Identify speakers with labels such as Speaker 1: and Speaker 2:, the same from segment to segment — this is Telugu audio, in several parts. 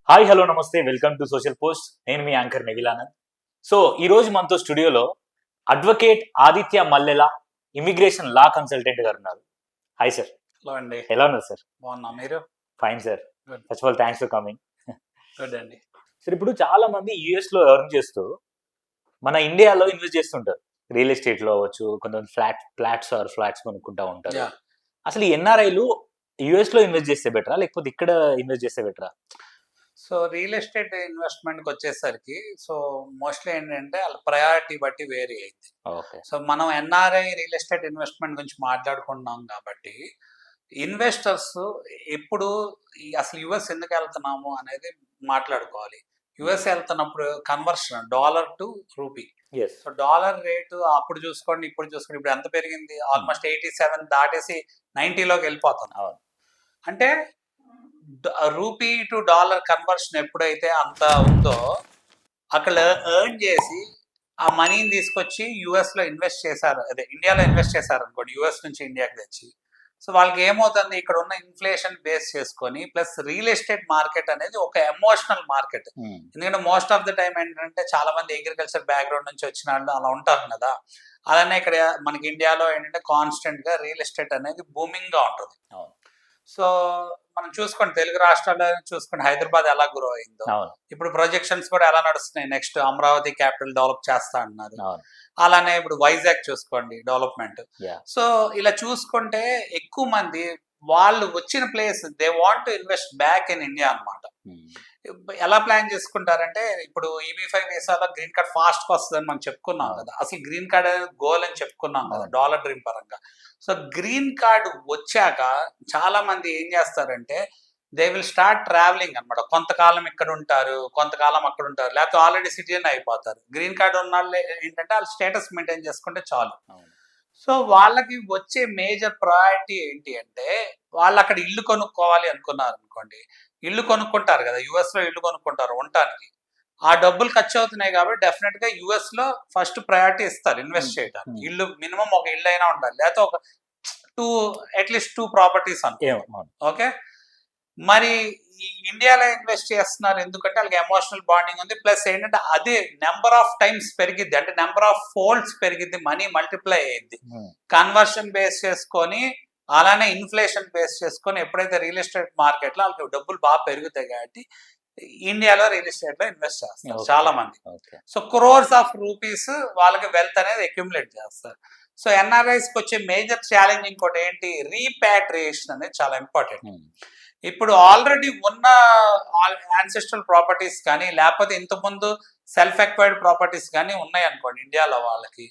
Speaker 1: హాయ్ హలో నమస్తే వెల్కమ్ టు సోషల్ పోస్ట్. నేను మీ యాంకర్ నెగిలానంద్. సో ఈ రోజు మనతో స్టూడియోలో అడ్వకేట్ ఆదిత్య మల్లెల ఇమిగ్రేషన్ లా కన్సల్టెంట్ గారు ఉన్నారు. Hi sir.
Speaker 2: హలో అండి.
Speaker 1: ఎలా ఉన్నారు సార్?
Speaker 2: బాగున్నా, మీరు?
Speaker 1: Fine sir.
Speaker 2: Good.
Speaker 1: First of all thanks for coming.
Speaker 2: Good అండి.
Speaker 1: సార్, ఇప్పుడు చాలా మంది యుఎస్ లో ఎర్న్ చేస్తూ మన ఇండియాలో ఇన్వెస్ట్ చేస్తుంటారు. రియల్ ఎస్టేట్ లో అవ్వచ్చు, కొంతమంది ఫ్లాట్స్ కొనుక్కుంటా ఉంటారు.
Speaker 2: యా
Speaker 1: అసలు ఈ ఎన్ఆర్ఐలు యుఎస్ లో ఇన్వెస్ట్ చేస్తే బెటరా, లేకపోతే ఇక్కడ ఇన్వెస్ట్ చేస్తే బెటరా?
Speaker 2: సో రియల్ ఎస్టేట్ ఇన్వెస్ట్మెంట్కి వచ్చేసరికి మోస్ట్లీ ఏంటంటే వాళ్ళ ప్రయారిటీ బట్టి వేరీ అయింది.
Speaker 1: ఓకే.
Speaker 2: సో మనం ఎన్ఆర్ఐ రియల్ ఎస్టేట్ ఇన్వెస్ట్మెంట్ గురించి మాట్లాడుకుంటున్నాం కాబట్టి ఇన్వెస్టర్స్ ఎప్పుడు అసలు యుఎస్ ఎందుకు వెళ్తున్నాము అనేది మాట్లాడుకోవాలి. యుఎస్ వెళ్తున్నప్పుడు conversion dollar to rupee.
Speaker 1: Yes.
Speaker 2: So dollar rate అప్పుడు చూసుకోండి, ఇప్పుడు చూసుకోండి, ఇప్పుడు ఎంత పెరిగింది? ఆల్మోస్ట్ 87 దాటేసి 90లోకి వెళ్ళిపోతుంది.
Speaker 1: అవును.
Speaker 2: అంటే రూపీ టు డాలర్ కన్వర్షన్ ఎప్పుడైతే అంత ఉందో అక్కడ ఎర్న్ చేసి ఆ మనీని తీసుకొచ్చి యుఎస్ లో ఇన్వెస్ట్ చేశారు, అదే ఇండియాలో ఇన్వెస్ట్ చేశారు అనుకోండి, యుఎస్ నుంచి ఇండియాకి తెచ్చి. సో వాళ్ళకి ఏమవుతుంది, ఇక్కడ ఉన్న ఇన్ఫ్లేషన్ బేస్ చేసుకొని ప్లస్ రియల్ ఎస్టేట్ మార్కెట్ అనేది ఒక ఎమోషనల్ మార్కెట్. ఎందుకంటే మోస్ట్ ఆఫ్ ద టైం ఏంటంటే చాలా మంది అగ్రికల్చర్ బ్యాక్గ్రౌండ్ నుంచి వచ్చిన వాళ్ళు అలా ఉంటారు కదా. అలానే ఇక్కడ మనకి ఇండియాలో ఏంటంటే కాన్స్టెంట్ గా రియల్ ఎస్టేట్ అనేది బూమింగ్ గా ఉంటుంది. సో మనం చూసుకోండి, తెలుగు రాష్ట్రాల్లో చూసుకోండి, హైదరాబాద్ ఎలా గ్రో అయిందో. ఇప్పుడు ప్రొజెక్షన్స్ కూడా ఎలా నడుస్తున్నాయి, నెక్స్ట్ అమరావతి క్యాపిటల్ డెవలప్ చేస్తా అన్నారు. అలానే ఇప్పుడు వైజాగ్ చూసుకోండి డెవలప్మెంట్. సో ఇలా చూసుకుంటే ఎక్కువ మంది వాళ్ళు వచ్చిన place they want to invest back in India అన్నమాట. ఎలా ప్లాన్ చేసుకుంటారంటే, ఇప్పుడు EB5 వీసాలో గ్రీన్ కార్డ్ ఫాస్ట్ వస్తుందని మనం చెప్పుకున్నాం కదా. అసలు గ్రీన్ కార్డ్ గోల్ అని చెప్పుకున్నాం కదా డాలర్ డ్రీమ్ పరంగా. సో గ్రీన్ కార్డ్ వచ్చాక చాలా మంది ఏం చేస్తారంటే దే విల్ స్టార్ట్ ట్రావెలింగ్ అనమాట. కొంతకాలం ఇక్కడ ఉంటారు, కొంతకాలం అక్కడ ఉంటారు, లేకపోతే ఆల్రెడీ సిటిజన్ అయిపోతారు. గ్రీన్ కార్డ్ ఉన్న వాళ్ళు ఏంటంటే వాళ్ళ స్టేటస్ మెయింటైన్ చేసుకుంటే చాలు. సో వాళ్ళకి వచ్చే మేజర్ ప్రయారిటీ ఏంటి అంటే, వాళ్ళు అక్కడ ఇల్లు కొనుక్కోవాలి అనుకున్నారు అనుకోండి, ఇల్లు కొనుక్కుంటారు కదా, యుఎస్ లో ఇల్లు కొనుక్కుంటారు ఉండటానికి. ఆ డబ్బులు ఖర్చు అవుతున్నాయి కాబట్టి డెఫినెట్ గా యుఎస్ లో ఫస్ట్ ప్రయారిటీ ఇస్తారు ఇన్వెస్ట్ చేయడానికి. ఇల్లు మినిమం ఒక ఇల్లు అయినా ఉండాలి, లేకపోతే ఒక అట్లీస్ట్ 2 ప్రాపర్టీస్ అనుకో. ఓకే, మరి ఈ ఇండియాలో ఇన్వెస్ట్ చేస్తున్నారు ఎందుకంటే వాళ్ళకి ఎమోషనల్ బాండింగ్ ఉంది. ప్లస్ ఏంటంటే అదే నెంబర్ ఆఫ్ టైమ్స్ పెరిగిద్ది, అంటే నెంబర్ ఆఫ్ ఫోల్డ్స్ పెరిగిద్ది, మనీ మల్టిప్లై అయ్యిద్ది. కన్వర్షన్ బేస్ చేసుకొని అలానే ఇన్ఫ్లేషన్ బేస్ చేసుకొని ఎప్పుడైతే రియల్ ఎస్టేట్ మార్కెట్ లో వాళ్ళకి డబ్బులు బాగా పెరుగుతాయి కాబట్టి ఇండియాలో రియల్ ఎస్టేట్ లో ఇన్వెస్ట్ చేస్తారు చాలా మంది. సో క్రోర్స్ ఆఫ్ రూపీస్ వాళ్ళకి వెల్త్ అనేది అక్యుములేట్ చేస్తారు. సో ఎన్ఆర్ఐస్ కి వచ్చే మేజర్ ఛాలెంజ్ ఇంకోటి ఏంటి, రీపాట్రియేషన్ అనేది చాలా ఇంపార్టెంట్. ఇప్పుడు ఆల్రెడీ ఉన్న యాన్సెస్ట్రల్ ప్రాపర్టీస్ కానీ లేకపోతే ఇంతకుముందు సెల్ఫ్ ఎక్వైర్డ్ ప్రాపర్టీస్ కానీ ఉన్నాయి అనుకోండి ఇండియాలో, వాళ్ళకి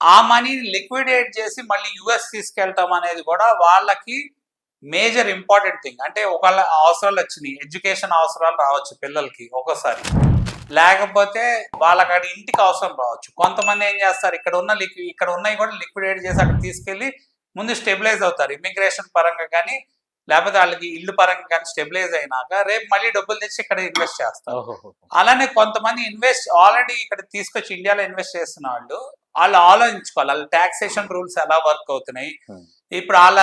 Speaker 2: ఆ మనీని లిక్విడేట్ చేసి మళ్ళీ యుఎస్ తీసుకెళ్ళటం అనేది కూడా వాళ్ళకి మేజర్ ఇంపార్టెంట్ థింగ్. అంటే ఒకవేళ అవసరాలు వచ్చినాయి, ఎడ్యుకేషన్ అవసరాలు రావచ్చు పిల్లలకి ఒక్కోసారి, లేకపోతే వాళ్ళకి అక్కడ ఇంటికి అవసరం రావచ్చు. కొంతమంది ఏం చేస్తారు, ఇక్కడ ఉన్నాయి కూడా లిక్విడేట్ చేసి అక్కడ తీసుకెళ్లి ముందు స్టెబిలైజ్ అవుతారు ఇమిగ్రేషన్ పరంగా కానీ లేకపోతే వాళ్ళకి ఇల్లు పరంగా కానీ స్టెబిలైజ్ అయినాక రేపు మళ్ళీ డబ్బులు తెచ్చి ఇక్కడ ఇన్వెస్ట్ చేస్తారు. అలానే కొంతమంది ఆల్రెడీ ఇక్కడ తీసుకొచ్చి ఇండియాలో ఇన్వెస్ట్ చేస్తున్న వాళ్ళు ఆలోచించుకోవాలి, వాళ్ళ టాక్సేషన్ రూల్స్ ఎలా వర్క్ అవుతున్నాయి, ఇప్పుడు వాళ్ళ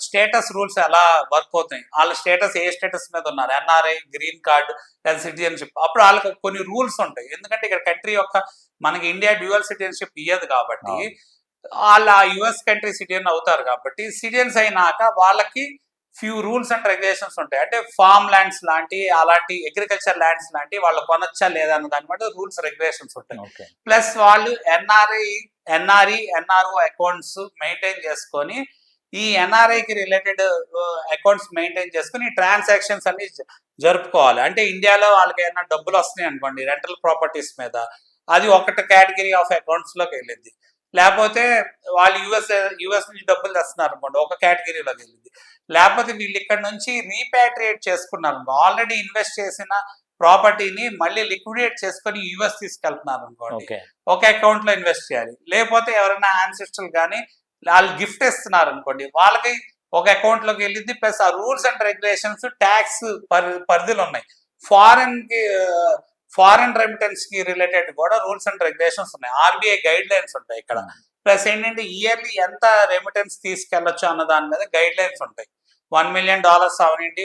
Speaker 2: స్టేటస్ రూల్స్ ఎలా వర్క్ అవుతున్నాయి, వాళ్ళ స్టేటస్ ఏ స్టేటస్ మీద ఉన్నారు, ఎన్ఆర్ఐ, గ్రీన్ కార్డ్ లేదా సిటిజన్షిప్. అప్పుడు వాళ్ళకి కొన్ని రూల్స్ ఉంటాయి, ఎందుకంటే ఇక్కడ కంట్రీ యొక్క మనకి ఇండియా డ్యూయల్ సిటిజన్షిప్ ఇయ్యదు కాబట్టి వాళ్ళ యుఎస్ కంట్రీ సిటిజన్ అవుతారు కాబట్టి సిటిజన్స్ అయినాక వాళ్ళకి ఫ్యూ రూల్స్ అండ్ రెగ్యులేషన్స్ ఉంటాయి. అంటే ఫార్మ్ ల్యాండ్స్ అలాంటి అగ్రికల్చర్ ల్యాండ్స్ లాంటి వాళ్ళు కొనొచ్చా లేదా అన్న దాని బట్టి రూల్స్ రెగ్యులేషన్స్ ఉంటాయి. ప్లస్ వాళ్ళు ఎన్ఆర్ఓ అకౌంట్స్ మెయింటైన్ చేసుకొని ఈ ఎన్ఆర్ఐకి రిలేటెడ్ అకౌంట్స్ మెయింటైన్ చేసుకుని ట్రాన్సాక్షన్స్ అన్ని జరుపుకోవాలి. అంటే ఇండియాలో వాళ్ళకి ఏమైనా డబ్బులు వస్తున్నాయి అనుకోండి రెంటల్ ప్రాపర్టీస్ మీద, అది ఒకటి కేటగిరీ ఆఫ్ అకౌంట్స్ లోకి వెళ్ళింది. లేకపోతే వాళ్ళు యుఎస్ నుంచి డబ్బులు తెస్తున్నారు అనుకోండి, ఒక కేటగిరీలోకి వెళ్ళింది. లేకపోతే వీళ్ళు ఇక్కడ నుంచి రీపాట్రియేట్ చేసుకున్నారు, ఆల్రెడీ ఇన్వెస్ట్ చేసిన ప్రాపర్టీని మళ్ళీ లిక్విడేట్ చేసుకొని యుఎస్ తీసుకెళ్తున్నారు అనుకోండి, ఒక అకౌంట్ లో ఇన్వెస్ట్ చేయాలి. లేకపోతే ఎవరైనా యాన్సెస్ట్రల్ కానీ వాళ్ళు గిఫ్ట్ ఇస్తున్నారు అనుకోండి, వాళ్ళకి ఒక అకౌంట్ లోకి వెళ్ళింది. ప్లస్ ఆ రూల్స్ అండ్ రెగ్యులేషన్స్ ట్యాక్స్ పరిధులు ఉన్నాయి. ఫారెన్ రెమిటెన్స్ కి రిలేటెడ్ కూడా రూల్స్ అండ్ రెగ్యులేషన్స్ ఉన్నాయి, ఆర్బీఐ గైడ్ లైన్స్ ఉంటాయి ఇక్కడ. ప్లస్ ఏంటంటే ఇయర్లీ ఎంత రెమిటెన్స్ తీసుకెళ్లొచ్చు అన్న దాని మీద గైడ్ లైన్స్ ఉంటాయి. $1 million అవనండి,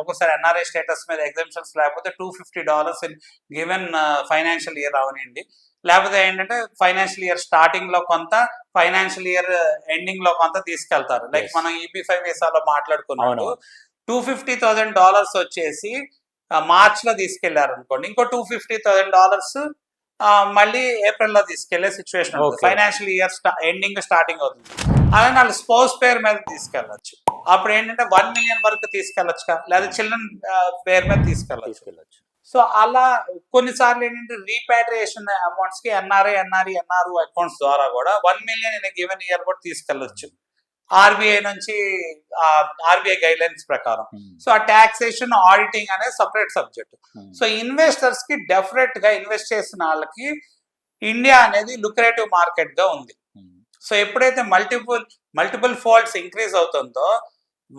Speaker 2: ఒక్కోసారి ఎన్ఆర్ఐ స్టేటస్ మీద ఎగ్జామ్షన్స్ లేకపోతే $250 ఇన్ గివెన్ ఫైనాన్షియల్ ఇయర్ అవనండి. లేకపోతే ఏంటంటే ఫైనాన్షియల్ ఇయర్ స్టార్టింగ్ లో కొంత, ఫైనాన్షియల్ ఇయర్ ఎండింగ్ లో కొంత తీసుకెళ్తారు. Like
Speaker 1: Yes.
Speaker 2: మనం EB-5 వీసాలో మాట్లాడుకున్నట్టు
Speaker 1: అవును.
Speaker 2: $250,000 వచ్చేసి మార్చ్ లో తీసుకెళ్లారు అనుకోండి, ఇంకో $250,000 మళ్ళీ ఏప్రిల్ లో తీసుకెళ్లే సిచ్యువేషన్ ఉంటుంది.
Speaker 1: Okay.
Speaker 2: Financial year ending starting అవుతుంది. అలాగే వాళ్ళ స్పౌస్ పేరు మీద తీసుకెళ్లొచ్చు. అప్పుడు ఏంటంటే 1 million వరకు తీసుకెళ్లొచ్చు, లేదా చిల్డ్రన్ పేరు మీద తీసుకెళ్లొచ్చు.
Speaker 1: తీసుకెళ్ళచ్చు.
Speaker 2: సో అలా కొన్నిసార్లు ఏంటంటే రీపాట్రియేషన్ అమౌంట్స్ కి NRO అకౌంట్స్ ద్వారా కూడా 1 million ఇన్ గివెన్ ఇయర్ కూడా తీసుకెళ్లొచ్చు, ఆర్బీఐ నుంచి, ఆర్బీఐ గైడ్ లైన్స్ ప్రకారం. సో ఆ టాక్సేషన్, ఆడిటింగ్ అనేది సపరేట్ సబ్జెక్ట్. సో ఇన్వెస్టర్స్ కి డెఫినెట్ గా ఇన్వెస్ట్ చేసిన వాళ్ళకి ఇండియా అనేది లుక్రేటివ్ మార్కెట్ గా ఉంది. సో ఎప్పుడైతే మల్టిపుల్ ఫోల్డ్స్ ఇంక్రీజ్ అవుతుందో,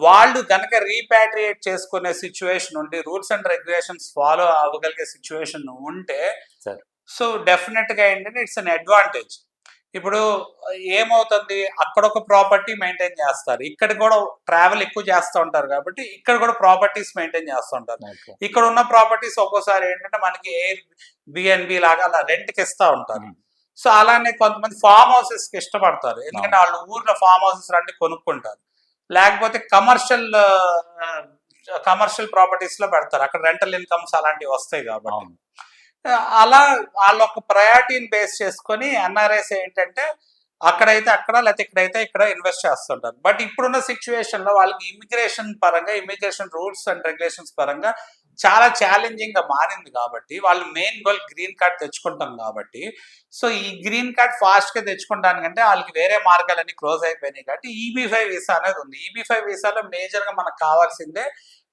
Speaker 2: వాళ్ళు గనక రీపాట్రియేట్ చేసుకునే సిచ్యువేషన్ ఉండి, రూల్స్ అండ్ రెగ్యులేషన్స్ ఫాలో అవ్వగలిగే సిచ్యువేషన్ ఉంటే,
Speaker 1: Sir.
Speaker 2: సో డెఫినెట్ గా ఏంటంటే ఇట్స్ అన్ అడ్వాంటేజ్. ఇప్పుడు ఏమవుతుంది, అక్కడ ఒక ప్రాపర్టీ మెయింటైన్ చేస్తారు, ఇక్కడ కూడా ట్రావెల్ ఎక్కువ చేస్తూ ఉంటారు కాబట్టి ఇక్కడ కూడా ప్రాపర్టీస్ మెయింటైన్ చేస్తూ ఉంటారు.
Speaker 1: Okay.
Speaker 2: ఇక్కడ ఉన్న ప్రాపర్టీస్ ఒక్కోసారి ఏంటంటే మనకి ఎయిర్ బిఎన్బి లాగా అలా రెంట్కి ఇస్తూ ఉంటారు. సో అలానే కొంతమంది ఫామ్ హౌసెస్ కి ఇష్టపడతారు, ఎందుకంటే వాళ్ళు ఊర్లో ఫామ్ హౌసెస్ రండి కొనుక్కుంటారు, లేకపోతే కమర్షియల్ ప్రాపర్టీస్ లో పెడతారు, అక్కడ రెంటల్ ఇన్కమ్స్ అలాంటివి వస్తాయి కాబట్టి.
Speaker 1: అవును.
Speaker 2: అలా వాళ్ళ ఒక ప్రయారిటీని బేస్ చేసుకొని ఎన్ఆర్ఐస్ ఏంటంటే అక్కడైతే అక్కడ, లేకపోతే ఇక్కడైతే ఇక్కడ ఇన్వెస్ట్ చేస్తుంటారు. బట్ ఇప్పుడున్న సిచ్యువేషన్ లో వాళ్ళకి ఇమిగ్రేషన్ రూల్స్ అండ్ రెగ్యులేషన్స్ పరంగా చాలా ఛాలెంజింగ్ గా మారింది కాబట్టి, వాళ్ళు మెయిన్ గోల్ గ్రీన్ కార్డ్ తెచ్చుకుంటాం కాబట్టి, సో ఈ గ్రీన్ కార్డ్ ఫాస్ట్ గా తెచ్చుకోవడానికంటే వాళ్ళకి వేరే మార్గాలన్నీ క్లోజ్ అయిపోయినాయి కాబట్టి EB-5 వీసా అనేది ఉంది. EB-5 వీసాలో మేజర్ గా మనకు కావాల్సిందే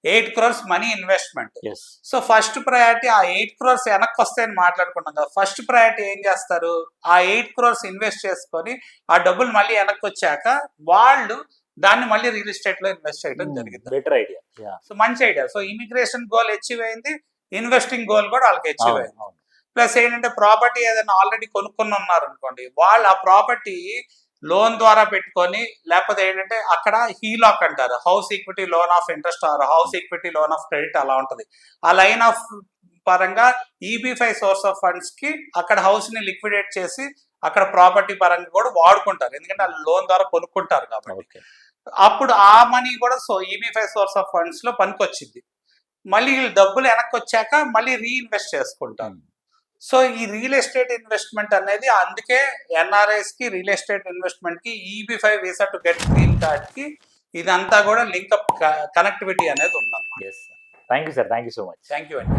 Speaker 2: 8 crores money investment.
Speaker 1: Yes.
Speaker 2: So first priority ఆ 8 crores వెనక్కి వస్తాయని మాట్లాడుకున్నాం కదా, ఫస్ట్ ప్రయారిటీ ఏం చేస్తారు, ఆ 8 crores ఇన్వెస్ట్ చేసుకొని ఆ డబ్బులు మళ్ళీ వెనక్కి వచ్చాక వాళ్ళు దాన్ని మళ్ళీ రియల్ ఎస్టేట్ లో ఇన్వెస్ట్ చేయడం జరిగింది.
Speaker 1: Better idea.
Speaker 2: సో మంచి idea. So immigration goal achieve అయింది, ఇన్వెస్టింగ్ గోల్ కూడా వాళ్ళకి అచీవ్ అయింది. ప్లస్ ఏంటంటే ప్రాపర్టీ ఏదైనా ఆల్రెడీ కొనుక్కుని ఉన్నారు అనుకోండి, వాళ్ళు ఆ ప్రాపర్టీ లోన్ ద్వారా పెట్టుకొని, లేకపోతే ఏంటంటే అక్కడ హీలాక్ అంటారు, house equity loan of interest or house equity loan of credit, అలా ఉంటది. ఆ లైన్ ఆఫ్ పరంగా EB-5 సోర్స్ ఆఫ్ ఫండ్స్ కి అక్కడ హౌస్ ని లిక్విడేట్ చేసి అక్కడ ప్రాపర్టీ పరంగా కూడా వాడుకుంటారు, ఎందుకంటే ఆ లోన్ ద్వారా కొనుక్కుంటారు కాబట్టి. అప్పుడు ఆ మనీ కూడా so EB-5 source of funds లో పనికొచ్చింది. మళ్ళీ వీళ్ళు డబ్బులు వెనక్కి వచ్చాక మళ్ళీ రీఇన్వెస్ట్ చేసుకుంటారు. సో ఈ రియల్ ఎస్టేట్ ఇన్వెస్ట్మెంట్ అనేది, అందుకే ఎన్ఆర్ఐస్ కి రియల్ ఎస్టేట్ ఇన్వెస్ట్మెంట్ కి EB-5 visa to get green card కి ఇదంతా కూడా లింకప్ కనెక్టివిటీ అనేది ఉందన్నమాట.
Speaker 1: Thank you sir, thank you so much.
Speaker 2: Thank you అండి.